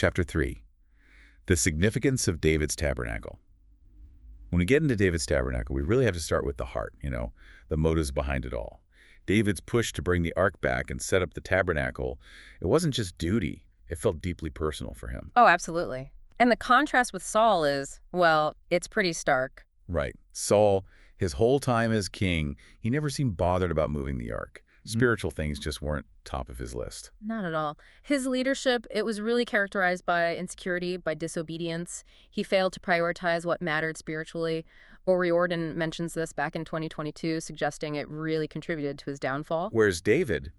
chapter 3, the significance of David's tabernacle. When we get into David's tabernacle, we really have to start with the heart, the motives behind it all. David's push to bring the ark back and set up the tabernacle, it wasn't just duty. It felt deeply personal for him. Oh, absolutely. And the contrast with Saul is, well, it's pretty stark. Right. Saul, his whole time as king, he never seemed bothered about moving the ark. Spiritual things just weren't top of his list. Not at all. His leadership, it was really characterized by insecurity, by disobedience. He failed to prioritize what mattered spiritually. O'Riordan mentions this back in 2022, suggesting it really contributed to his downfall. Whereas David,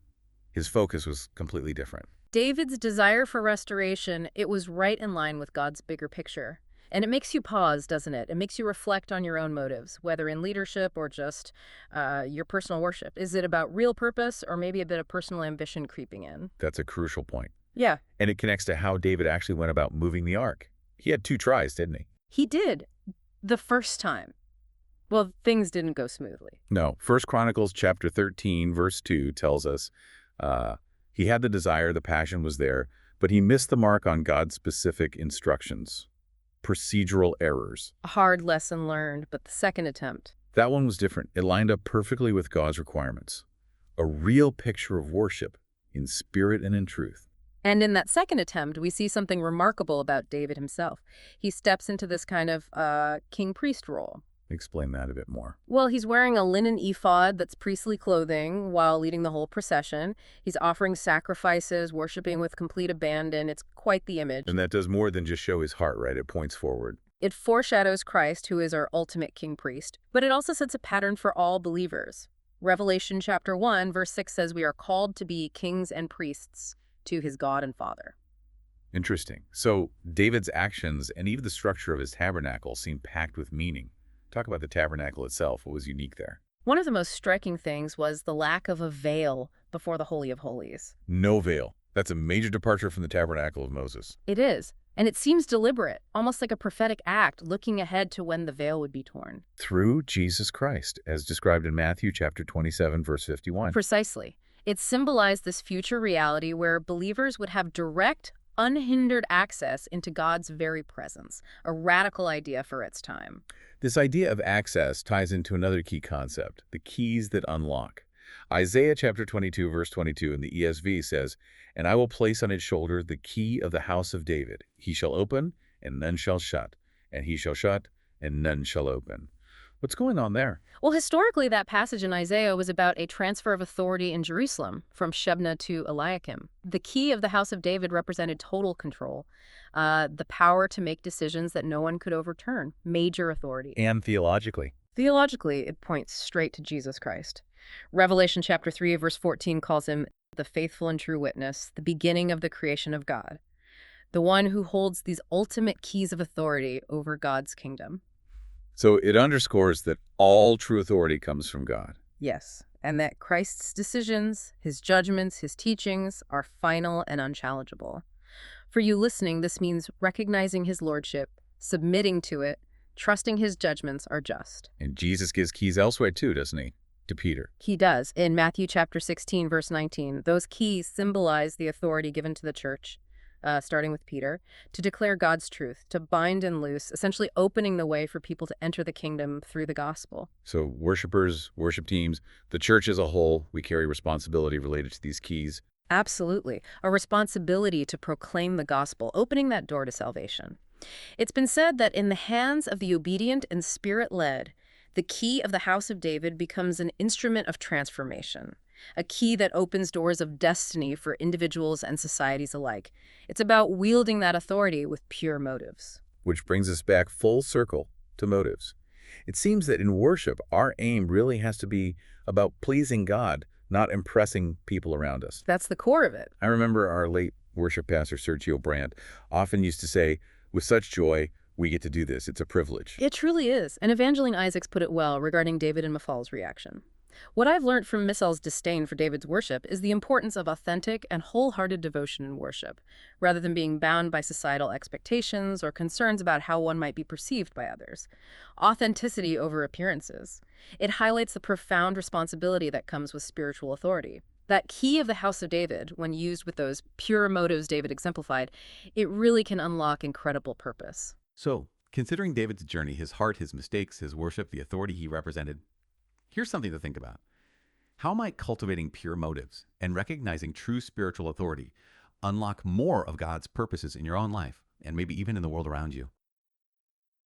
his focus was completely different. David's desire for restoration, it was right in line with God's bigger picture. And it makes you pause, doesn't it? It makes you reflect on your own motives, whether in leadership or just your personal worship. Is it about real purpose or maybe a bit of personal ambition creeping in? That's a crucial point. Yeah. And it connects to how David actually went about moving the ark. He had 2 tries, didn't he? He did. The first time. Well, things didn't go smoothly. No. 1 Chronicles chapter 13, verse 2 tells us he had the desire, the passion was there, but he missed the mark on God's specific instructions. Procedural errors. A hard lesson learned, but the second attempt. That one was different. It lined up perfectly with God's requirements. A real picture of worship in spirit and in truth. And in that second attempt, we see something remarkable about David himself. He steps into this kind of king-priest role. Explain that a bit more. Well, he's wearing a linen ephod that's priestly clothing while leading the whole procession. He's offering sacrifices, worshiping with complete abandon. It's quite the image. And that does more than just show his heart, right? It points forward. It foreshadows Christ, who is our ultimate king priest, but it also sets a pattern for all believers. Revelation chapter 1, verse 6 says we are called to be kings and priests to his God and Father. Interesting. So David's actions and even the structure of his tabernacle seem packed with meaning. Talk about the tabernacle itself. What was unique there? One of the most striking things was the lack of a veil before the Holy of Holies. No veil. That's a major departure from the tabernacle of Moses. It is. And it seems deliberate, almost like a prophetic act, looking ahead to when the veil would be torn. Through Jesus Christ, as described in Matthew chapter 27, verse 51. Precisely. It symbolized this future reality where believers would have direct, unhindered access into God's very presence, a radical idea for its time. This idea of access ties into another key concept, the keys that unlock. Isaiah chapter 22, verse 22 in the ESV says, "And I will place on his shoulder the key of the house of David. He shall open, and none shall shut, and he shall shut, and none shall open." What's going on there? Well, historically, that passage in Isaiah was about a transfer of authority in Jerusalem from Shebna to Eliakim. The key of the house of David represented total control, the power to make decisions that no one could overturn, major authority. And theologically. Theologically, it points straight to Jesus Christ. Revelation chapter 3, verse 14 calls him the faithful and true witness, the beginning of the creation of God, the one who holds these ultimate keys of authority over God's kingdom. So it underscores that all true authority comes from God. Yes, and that Christ's decisions, his judgments, his teachings are final and unchallengeable. For you listening, this means recognizing his lordship, submitting to it, trusting his judgments are just. And Jesus gives keys elsewhere too, doesn't he? To Peter. He does. In Matthew chapter 16, verse 19, those keys symbolize the authority given to the church, starting with Peter, to declare God's truth, to bind and loose, essentially opening the way for people to enter the kingdom through the gospel. So worshipers, worship teams, the church as a whole, we carry responsibility related to these keys. Absolutely. A responsibility to proclaim the gospel, opening that door to salvation. It's been said that in the hands of the obedient and spirit-led, the key of the house of David becomes an instrument of transformation, a key that opens doors of destiny for individuals and societies alike. It's about wielding that authority with pure motives. Which brings us back full circle to motives. It seems that in worship, our aim really has to be about pleasing God, not impressing people around us. That's the core of it. I remember our late worship pastor, Sergio Brandt, often used to say, with such joy, we get to do this. It's a privilege. It truly is. And Evangeline Isaacs put it well regarding David and Miphal's reaction. What I've learned from Miphal's disdain for David's worship is the importance of authentic and wholehearted devotion in worship, rather than being bound by societal expectations or concerns about how one might be perceived by others. Authenticity over appearances. It highlights the profound responsibility that comes with spiritual authority. That key of the house of David, when used with those pure motives David exemplified, it really can unlock incredible purpose. So, considering David's journey, his heart, his mistakes, his worship, the authority he represented, here's something to think about. How might cultivating pure motives and recognizing true spiritual authority unlock more of God's purposes in your own life and maybe even in the world around you?